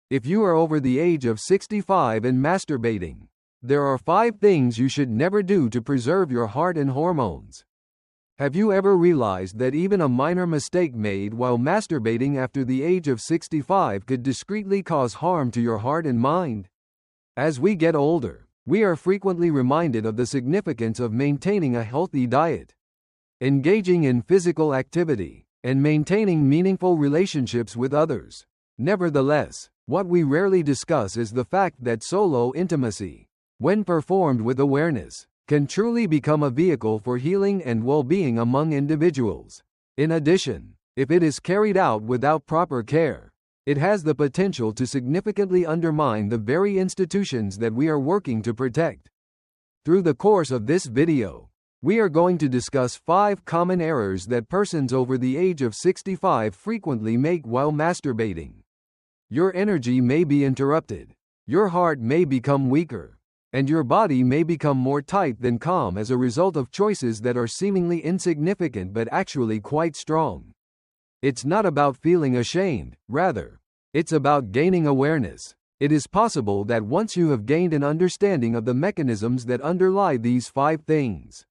If you are over the age of 65 and masturbating, there are 5 things you should never do to preserve your heart and hormones. Have you ever realized that even a minor mistake made while masturbating after the age of 65 could discreetly cause harm to your heart and mind? As we get older, we are frequently reminded of the significance of maintaining a healthy diet, engaging in physical activity, and maintaining meaningful relationships with others. Nevertheless, what we rarely discuss is the fact that solo intimacy, when performed with awareness, can truly become a vehicle for healing and well-being among individuals. In addition, if it is carried out without proper care, it has the potential to significantly undermine the very institutions that we are working to protect. Through the course of this video, we are going to discuss 5 common errors that persons over the age of 65 frequently make while masturbating. Your energy may be interrupted, your heart may become weaker, and your body may become more tight than calm as a result of choices that are seemingly insignificant but actually quite strong. It's not about feeling ashamed, rather, it's about gaining awareness. It is possible that once you have gained an understanding of the mechanisms that underlie these 5 things,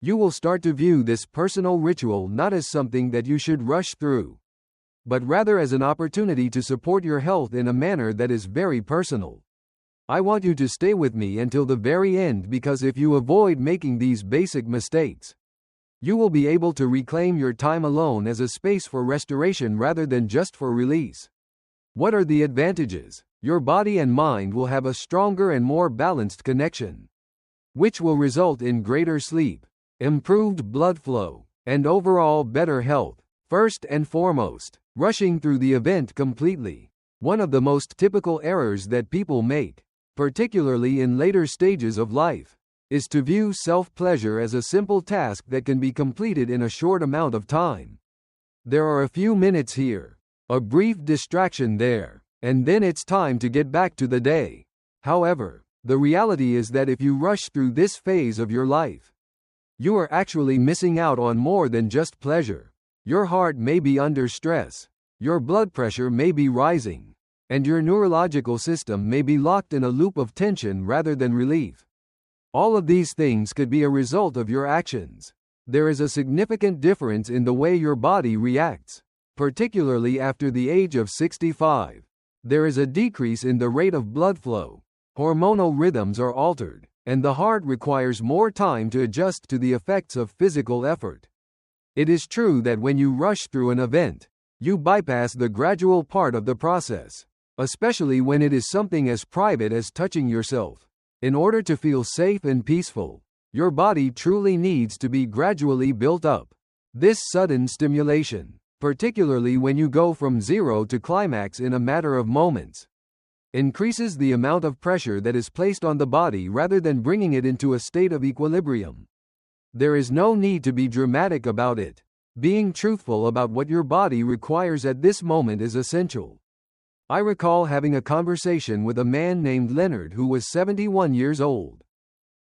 you will start to view this personal ritual not as something that you should rush through, but rather as an opportunity to support your health in a manner that is very personal. I want you to stay with me until the very end, because if you avoid making these basic mistakes, you will be able to reclaim your time alone as a space for restoration rather than just for release. What are the advantages? Your body and mind will have a stronger and more balanced connection, which will result in greater sleep, improved blood flow, and overall better health. First and foremost, rushing through the event completely. One of the most typical errors that people make, particularly in later stages of life, is to view self-pleasure as a simple task that can be completed in a short amount of time. There are a few minutes here, a brief distraction there, and then it's time to get back to the day. However, the reality is that if you rush through this phase of your life, you are actually missing out on more than just pleasure. Your heart may be under stress, your blood pressure may be rising, and your neurological system may be locked in a loop of tension rather than relief. All of these things could be a result of your actions. There is a significant difference in the way your body reacts, particularly after the age of 65. There is a decrease in the rate of blood flow, hormonal rhythms are altered, and the heart requires more time to adjust to the effects of physical effort. It is true that when you rush through an event, you bypass the gradual part of the process, especially when it is something as private as touching yourself. In order to feel safe and peaceful, your body truly needs to be gradually built up. This sudden stimulation, particularly when you go from zero to climax in a matter of moments, increases the amount of pressure that is placed on the body rather than bringing it into a state of equilibrium. There is no need to be dramatic about it. Being truthful about what your body requires at this moment is essential. I recall having a conversation with a man named Leonard who was 71 years old.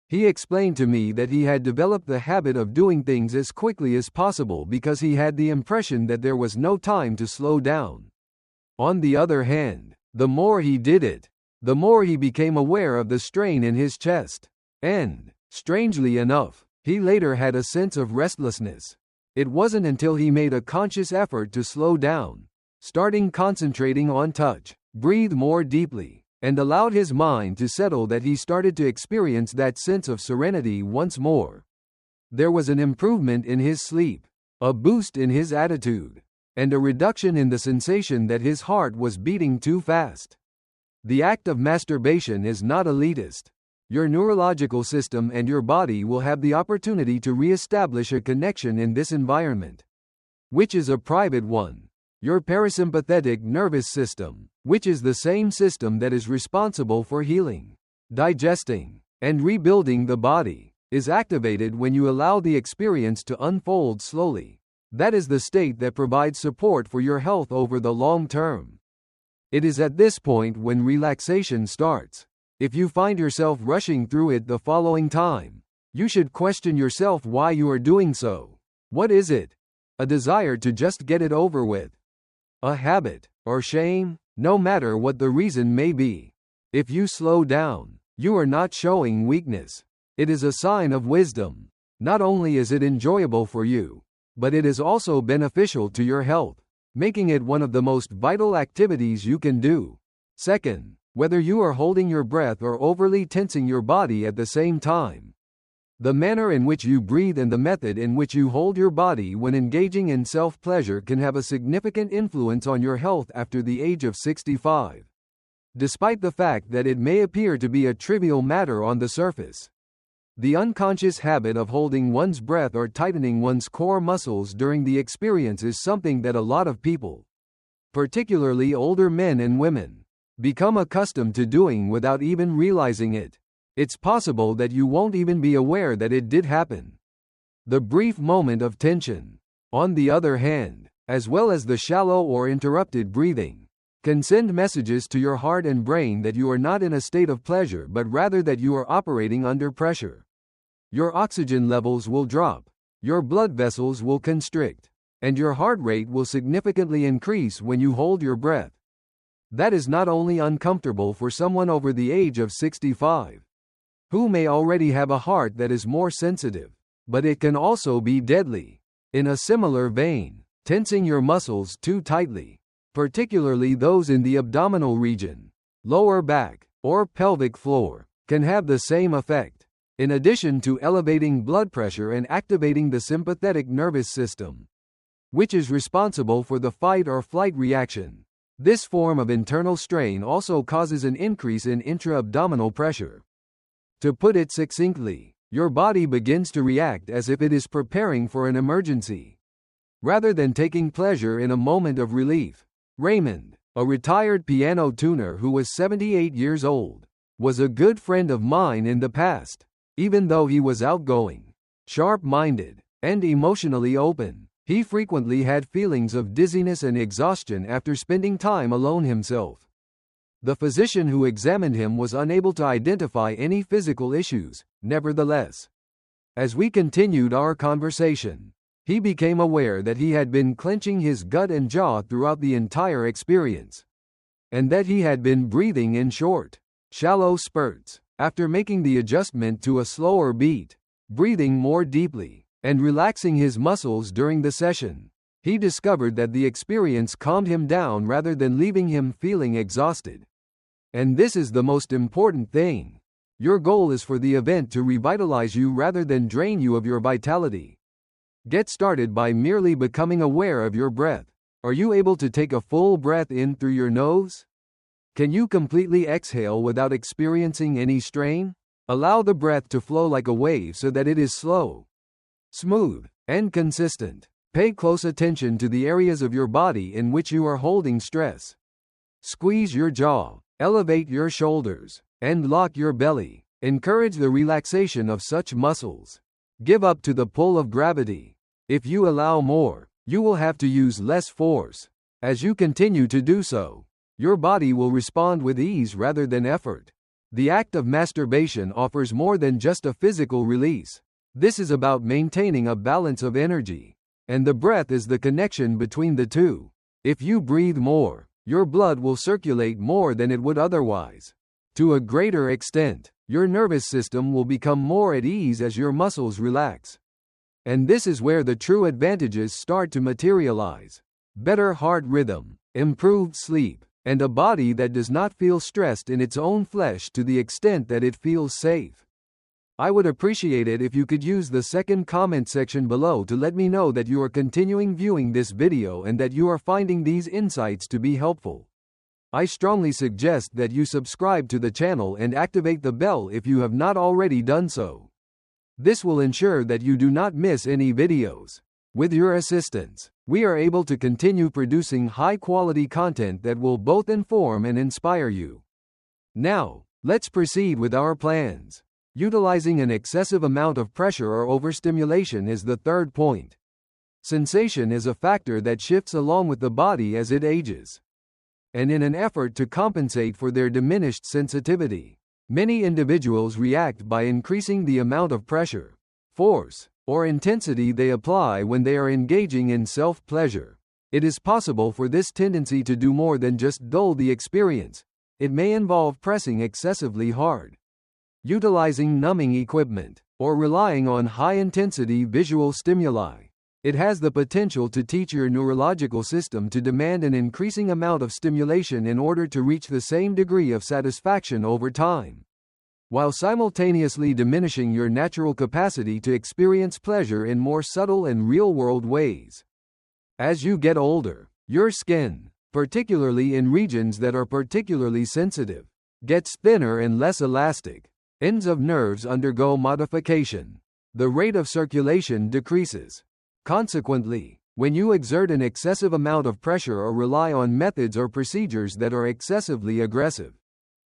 He explained to me that he had developed the habit of doing things as quickly as possible because he had the impression that there was no time to slow down. On the other hand, the more he did it, the more he became aware of the strain in his chest. And, strangely enough, he later had a sense of restlessness. It wasn't until he made a conscious effort to slow down, starting concentrating on touch, breathe more deeply, and allowed his mind to settle that he started to experience that sense of serenity once more. There was an improvement in his sleep, a boost in his attitude, and a reduction in the sensation that his heart was beating too fast. The act of masturbation is not elitist. Your neurological system and your body will have the opportunity to re-establish a connection in this environment, which is a private one. Your parasympathetic nervous system, which is the same system that is responsible for healing, digesting, and rebuilding the body, is activated when you allow the experience to unfold slowly. That is the state that provides support for your health over the long term. It is at this point when relaxation starts. If you find yourself rushing through it the following time, you should question yourself why you are doing so. What is it? A desire to just get it over with? A habit, or shame? no matter what the reason may be. If you slow down, you are not showing weakness. It is a sign of wisdom. Not only is it enjoyable for you, but it is also beneficial to your health, making it one of the most vital activities you can do. Second, whether you are holding your breath or overly tensing your body at the same time, the manner in which you breathe and the method in which you hold your body when engaging in self-pleasure can have a significant influence on your health after the age of 65. Despite the fact that it may appear to be a trivial matter on the surface, the unconscious habit of holding one's breath or tightening one's core muscles during the experience is something that a lot of people, particularly older men and women, become accustomed to doing without even realizing it. It's possible that you won't even be aware that it did happen. The brief moment of tension, on the other hand, as well as the shallow or interrupted breathing, can send messages to your heart and brain that you are not in a state of pleasure but rather that you are operating under pressure. Your oxygen levels will drop, your blood vessels will constrict, and your heart rate will significantly increase when you hold your breath. That is not only uncomfortable for someone over the age of 65, who may already have a heart that is more sensitive, but it can also be deadly. In a similar vein, tensing your muscles too tightly, particularly those in the abdominal region, lower back, or pelvic floor, can have the same effect. In addition to elevating blood pressure and activating the sympathetic nervous system, which is responsible for the fight or flight reaction, this form of internal strain also causes an increase in intra-abdominal pressure. To put it succinctly, your body begins to react as if it is preparing for an emergency, rather than taking pleasure in a moment of relief. Raymond, a retired piano tuner who was 78 years old, was a good friend of mine in the past. Even though he was outgoing, sharp-minded, and emotionally open, he frequently had feelings of dizziness and exhaustion after spending time alone himself. The physician who examined him was unable to identify any physical issues. Nevertheless, as we continued our conversation, he became aware that he had been clenching his gut and jaw throughout the entire experience, and that he had been breathing in short, shallow spurts. After making the adjustment to a slower beat, breathing more deeply, and relaxing his muscles during the session, he discovered that the experience calmed him down rather than leaving him feeling exhausted. And this is the most important thing. Your goal is for the event to revitalize you rather than drain you of your vitality. Get started by merely becoming aware of your breath. Are you able to take a full breath in through your nose? Can you completely exhale without experiencing any strain? Allow the breath to flow like a wave so that it is slow, smooth, and consistent. Pay close attention to the areas of your body in which you are holding stress. Squeeze your jaw, elevate your shoulders, and lock your belly. Encourage the relaxation of such muscles. Give up to the pull of gravity. If you allow more, you will have to use less force. As you continue to do so, your body will respond with ease rather than effort. The act of masturbation offers more than just a physical release. This is about maintaining a balance of energy, and the breath is the connection between the two. If you breathe more, your blood will circulate more than it would otherwise. To a greater extent, your nervous system will become more at ease as your muscles relax. And this is where the true advantages start to materialize. Better heart rhythm, improved sleep, and a body that does not feel stressed in its own flesh to the extent that it feels safe. I would appreciate it if you could use the second comment section below to let me know that you are continuing viewing this video and that you are finding these insights to be helpful. I strongly suggest that you subscribe to the channel and activate the bell if you have not already done so. This will ensure that you do not miss any videos. With your assistance, we are able to continue producing high-quality content that will both inform and inspire you. Now, let's proceed with our plans. Utilizing an excessive amount of pressure or overstimulation is the third point. Sensation is a factor that shifts along with the body as it ages. And in an effort to compensate for their diminished sensitivity, many individuals react by increasing the amount of pressure, force, or intensity they apply when they are engaging in self-pleasure. It is possible for this tendency to do more than just dull the experience. It may involve pressing excessively hard, utilizing numbing equipment, or relying on high-intensity visual stimuli. It has the potential to teach your neurological system to demand an increasing amount of stimulation in order to reach the same degree of satisfaction over time, while simultaneously diminishing your natural capacity to experience pleasure in more subtle and real-world ways. As you get older, your skin, particularly in regions that are particularly sensitive, gets thinner and less elastic. Ends of nerves undergo modification. The rate of circulation decreases. Consequently, when you exert an excessive amount of pressure or rely on methods or procedures that are excessively aggressive,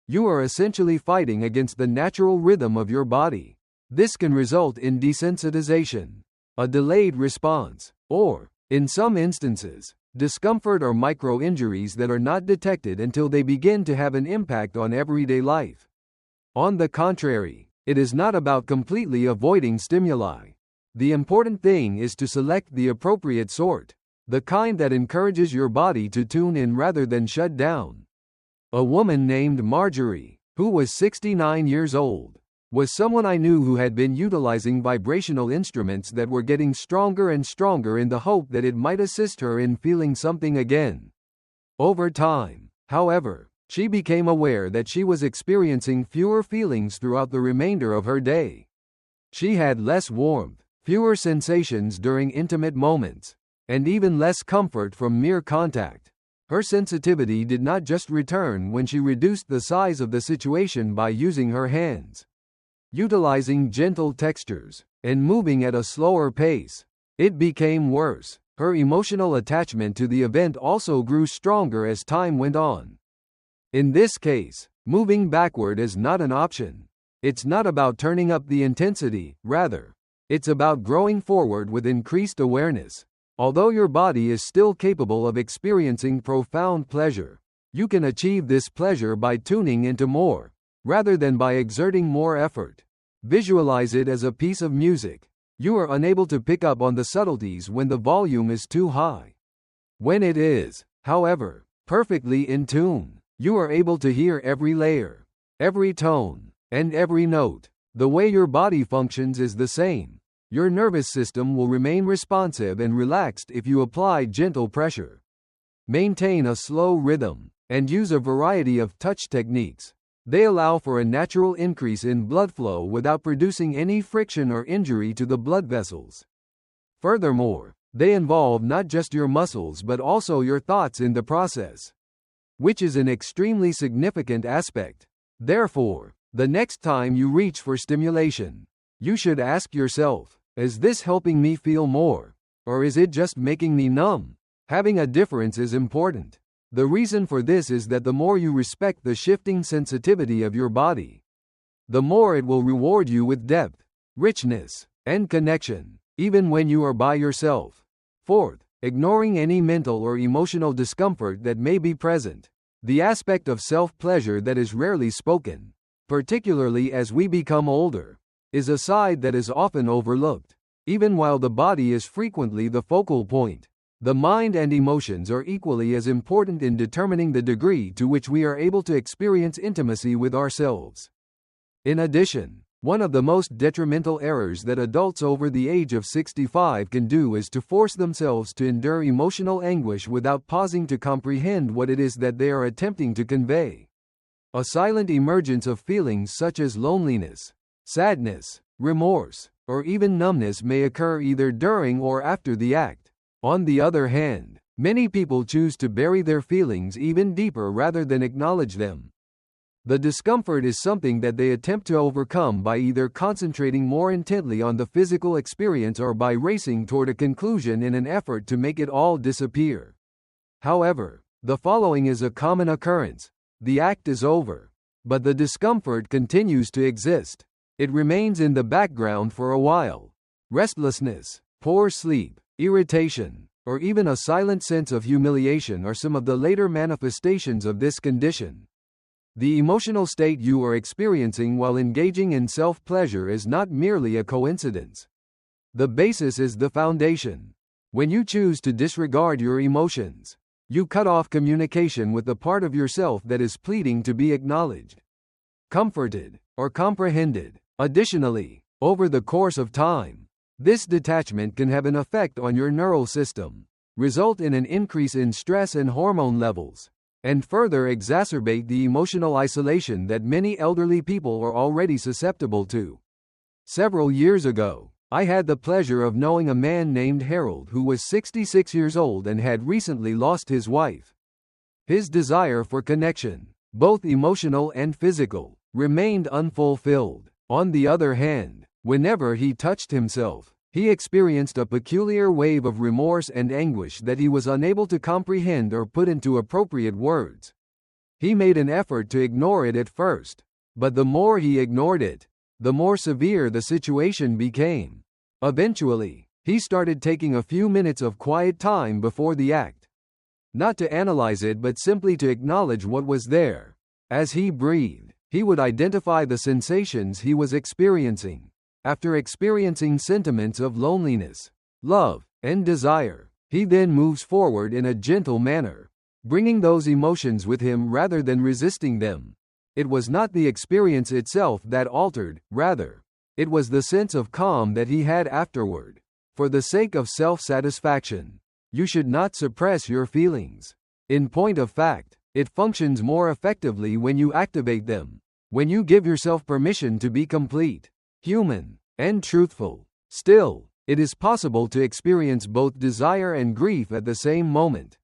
you are essentially fighting against the natural rhythm of your body. This can result in desensitization, a delayed response, or, in some instances, discomfort or micro-injuries that are not detected until they begin to have an impact on everyday life. On the contrary, it is not about completely avoiding stimuli. The important thing is to select the appropriate sort, the kind that encourages your body to tune in rather than shut down. A woman named Marjorie, who was 69 years old, was someone I knew who had been utilizing vibrational instruments that were getting stronger and stronger in the hope that it might assist her in feeling something again. Over time, however, she became aware that she was experiencing fewer feelings throughout the remainder of her day. She had less warmth, fewer sensations during intimate moments, and even less comfort from mere contact. Her sensitivity did not just return when she reduced the size of the situation by using her hands, utilizing gentle textures, and moving at a slower pace. It became worse. Her emotional attachment to the event also grew stronger as time went on. In this case, moving backward is not an option. It's not about turning up the intensity, rather, it's about growing forward with increased awareness. Although your body is still capable of experiencing profound pleasure, you can achieve this pleasure by tuning into more, rather than by exerting more effort. Visualize it as a piece of music. You are unable to pick up on the subtleties when the volume is too high. When it is, however, perfectly in tune, you are able to hear every layer, every tone, and every note. The way your body functions is the same. Your nervous system will remain responsive and relaxed if you apply gentle pressure. Maintain a slow rhythm, and use a variety of touch techniques. They allow for a natural increase in blood flow without producing any friction or injury to the blood vessels. Furthermore, they involve not just your muscles but also your thoughts in the process, which is an extremely significant aspect. Therefore, the next time you reach for stimulation, you should ask yourself, is this helping me feel more, or is it just making me numb? Having a difference is important. The reason for this is that the more you respect the shifting sensitivity of your body, the more it will reward you with depth, richness, and connection, even when you are by yourself. Fourth, ignoring any mental or emotional discomfort that may be present. The aspect of self-pleasure that is rarely spoken, particularly as we become older, is a side that is often overlooked. Even while the body is frequently the focal point, the mind and emotions are equally as important in determining the degree to which we are able to experience intimacy with ourselves. In addition, one of the most detrimental errors that adults over the age of 65 can do is to force themselves to endure emotional anguish without pausing to comprehend what it is that they are attempting to convey. A silent emergence of feelings such as loneliness, sadness, remorse, or even numbness may occur either during or after the act. On the other hand, many people choose to bury their feelings even deeper rather than acknowledge them. The discomfort is something that they attempt to overcome by either concentrating more intently on the physical experience or by racing toward a conclusion in an effort to make it all disappear. However, the following is a common occurrence. The act is over, but the discomfort continues to exist. It remains in the background for a while. Restlessness, poor sleep, irritation, or even a silent sense of humiliation are some of the later manifestations of this condition. The emotional state you are experiencing while engaging in self-pleasure is not merely a coincidence. The basis is the foundation. When you choose to disregard your emotions, you cut off communication with the part of yourself that is pleading to be acknowledged, comforted, or comprehended. Additionally, over the course of time, this detachment can have an effect on your neural system, result in an increase in stress and hormone levels, and further exacerbate the emotional isolation that many elderly people are already susceptible to. Several years ago, I had the pleasure of knowing a man named Harold who was 66 years old and had recently lost his wife. His desire for connection, both emotional and physical, remained unfulfilled. On the other hand, whenever he touched himself, he experienced a peculiar wave of remorse and anguish that he was unable to comprehend or put into appropriate words. He made an effort to ignore it at first, but the more he ignored it, the more severe the situation became. Eventually, he started taking a few minutes of quiet time before the act. Not to analyze it but simply to acknowledge what was there. As he breathed, he would identify the sensations he was experiencing. After experiencing sentiments of loneliness, love, and desire, he then moves forward in a gentle manner, bringing those emotions with him rather than resisting them. It was not the experience itself that altered, rather, it was the sense of calm that he had afterward. For the sake of self-satisfaction, you should not suppress your feelings. In point of fact, it functions more effectively when you activate them, when you give yourself permission to be complete, human, and truthful. Still, it is possible to experience both desire and grief at the same moment.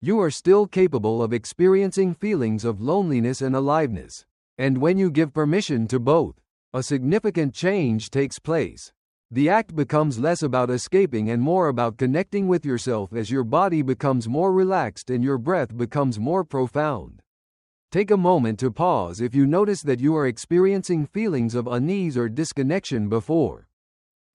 You are still capable of experiencing feelings of loneliness and aliveness, and when you give permission to both, a significant change takes place. The act becomes less about escaping and more about connecting with yourself as your body becomes more relaxed and your breath becomes more profound. Take a moment to pause if you notice that you are experiencing feelings of unease or disconnection before,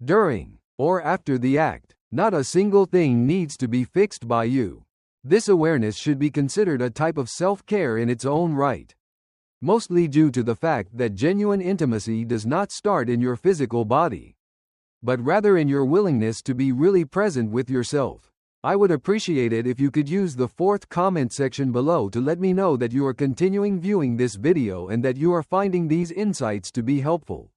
during, or after the act. Not a single thing needs to be fixed by you. This awareness should be considered a type of self-care in its own right, mostly due to the fact that genuine intimacy does not start in your physical body, but rather in your willingness to be really present with yourself. I would appreciate it if you could use the 4th comment section below to let me know that you are continuing viewing this video and that you are finding these insights to be helpful.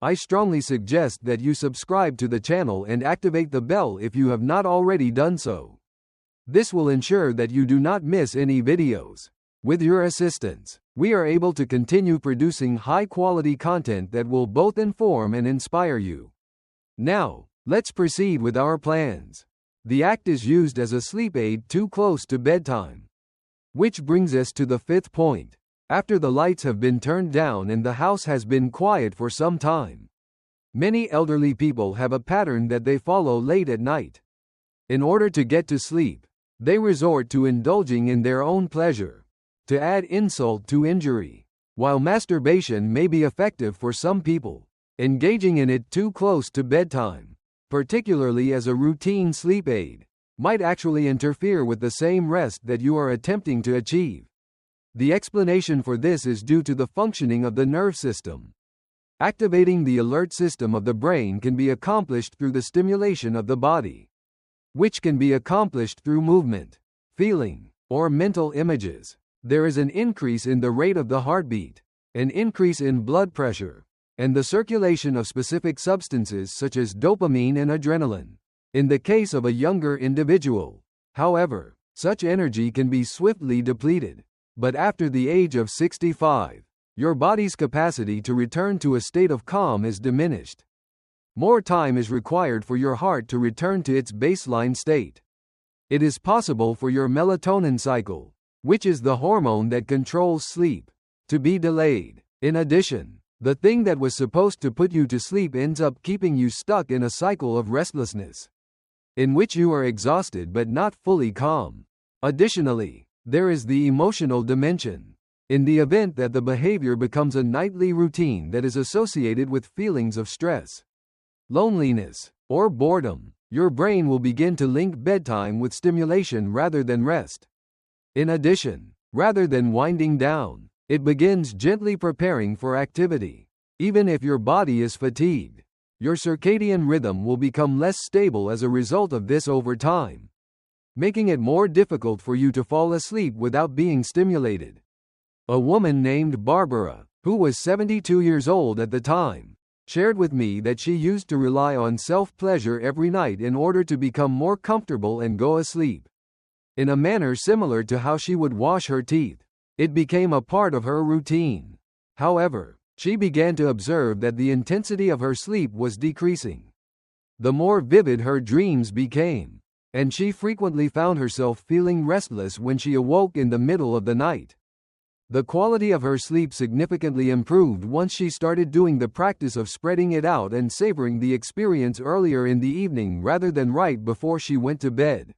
I strongly suggest that you subscribe to the channel and activate the bell if you have not already done so. This will ensure that you do not miss any videos. With your assistance, we are able to continue producing high-quality content that will both inform and inspire you. Now, let's proceed with our plans. The act is used as a sleep aid too close to bedtime. Which brings us to the 5th point. After the lights have been turned down and the house has been quiet for some time, many elderly people have a pattern that they follow late at night. In order to get to sleep, they resort to indulging in their own pleasure. To add insult to injury, while masturbation may be effective for some people, engaging in it too close to bedtime, particularly as a routine sleep aid, might actually interfere with the same rest that you are attempting to achieve. The explanation for this is due to the functioning of the nerve system. Activating the alert system of the brain can be accomplished through the stimulation of the body, which can be accomplished through movement, feeling, or mental images. There is an increase in the rate of the heartbeat, an increase in blood pressure, and the circulation of specific substances such as dopamine and adrenaline. In the case of a younger individual, however, such energy can be swiftly depleted. But after the age of 65, your body's capacity to return to a state of calm is diminished. More time is required for your heart to return to its baseline state. It is possible for your melatonin cycle, which is the hormone that controls sleep, to be delayed. In addition, the thing that was supposed to put you to sleep ends up keeping you stuck in a cycle of restlessness, in which you are exhausted but not fully calm. Additionally, there is the emotional dimension. In the event that the behavior becomes a nightly routine that is associated with feelings of stress, loneliness, or boredom, your brain will begin to link bedtime with stimulation rather than rest. In addition, rather than winding down, it begins gently preparing for activity. Even if your body is fatigued, Your circadian rhythm will become less stable as a result of this over time, making it more difficult for you to fall asleep without being stimulated. A woman named Barbara, who was 72 years old at the time, shared with me that she used to rely on self-pleasure every night in order to become more comfortable and go asleep. In a manner similar to how she would wash her teeth, it became a part of her routine. However, she began to observe that the intensity of her sleep was decreasing. The more vivid her dreams became, and she frequently found herself feeling restless when she awoke in the middle of the night. The quality of her sleep significantly improved once she started doing the practice of spreading it out and savoring the experience earlier in the evening rather than right before she went to bed.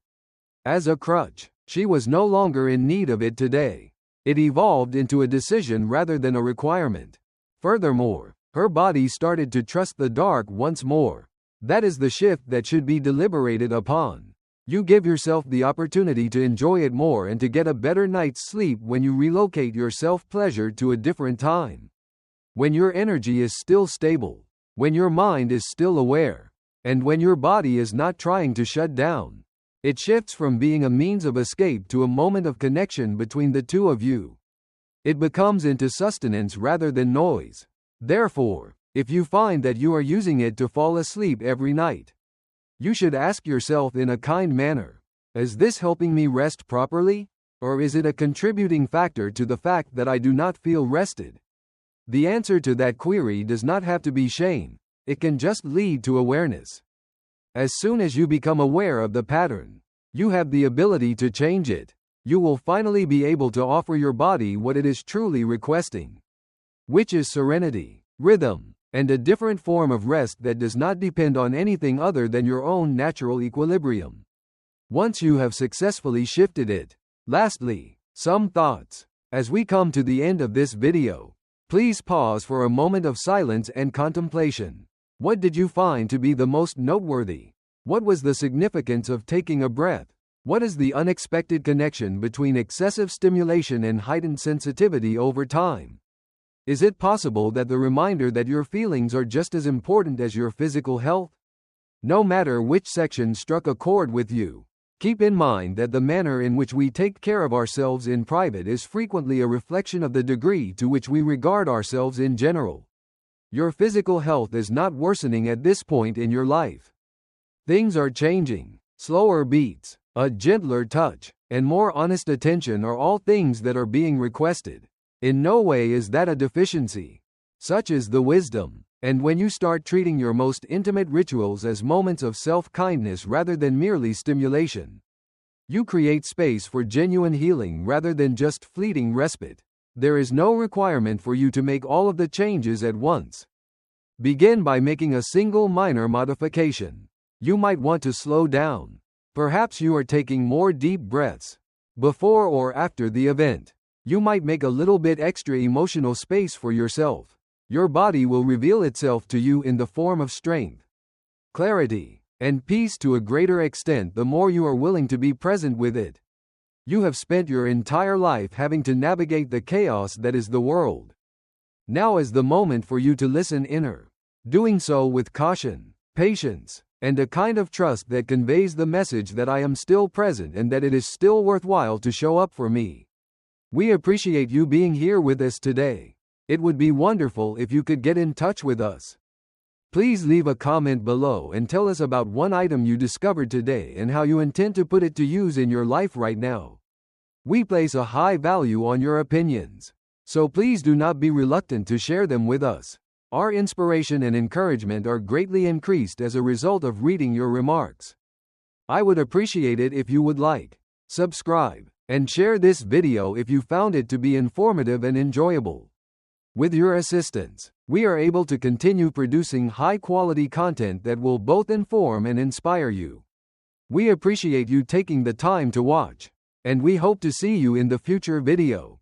As a crutch, she was no longer in need of it today. It evolved into a decision rather than a requirement. Furthermore, her body started to trust the dark once more. That is the shift that should be deliberated upon. You give yourself the opportunity to enjoy it more and to get a better night's sleep when you relocate your self-pleasure to a different time. When your energy is still stable, when your mind is still aware, and when your body is not trying to shut down, it shifts from being a means of escape to a moment of connection between the two of you. It becomes into sustenance rather than noise. Therefore, if you find that you are using it to fall asleep every night, you should ask yourself in a kind manner, is this helping me rest properly? Or is it a contributing factor to the fact that I do not feel rested? The answer to that query does not have to be shame, it can just lead to awareness. As soon as you become aware of the pattern, you have the ability to change it. You will finally be able to offer your body what it is truly requesting, which is serenity, rhythm, and a different form of rest that does not depend on anything other than your own natural equilibrium. Once you have successfully shifted it. Lastly, some thoughts. As we come to the end of this video, please pause for a moment of silence and contemplation. What did you find to be the most noteworthy? What was the significance of taking a breath? What is the unexpected connection between excessive stimulation and heightened sensitivity over time? Is it possible that the reminder that your feelings are just as important as your physical health? No matter which section struck a chord with you, keep in mind that the manner in which we take care of ourselves in private is frequently a reflection of the degree to which we regard ourselves in general. Your physical health is not worsening at this point in your life. Things are changing. Slower beats, a gentler touch, and more honest attention are all things that are being requested. In no way is that a deficiency. Such is the wisdom. And when you start treating your most intimate rituals as moments of self-kindness rather than merely stimulation, you create space for genuine healing rather than just fleeting respite. There is no requirement for you to make all of the changes at once. Begin by making a single minor modification. You might want to slow down. Perhaps you are taking more deep breaths. Before or after the event, you might make a little bit extra emotional space for yourself. Your body will reveal itself to you in the form of strength, clarity, and peace to a greater extent the more you are willing to be present with it. You have spent your entire life having to navigate the chaos that is the world. Now is the moment for you to listen inner, doing so with caution, patience, and a kind of trust that conveys the message that I am still present and that it is still worthwhile to show up for me. We appreciate you being here with us today. It would be wonderful if you could get in touch with us. Please leave a comment below and tell us about one item you discovered today and how you intend to put it to use in your life right now. We place a high value on your opinions, so please do not be reluctant to share them with us. Our inspiration and encouragement are greatly increased as a result of reading your remarks. I would appreciate it if you would like, subscribe, and share this video if you found it to be informative and enjoyable. With your assistance, we are able to continue producing high-quality content that will both inform and inspire you. We appreciate you taking the time to watch, and we hope to see you in the future video.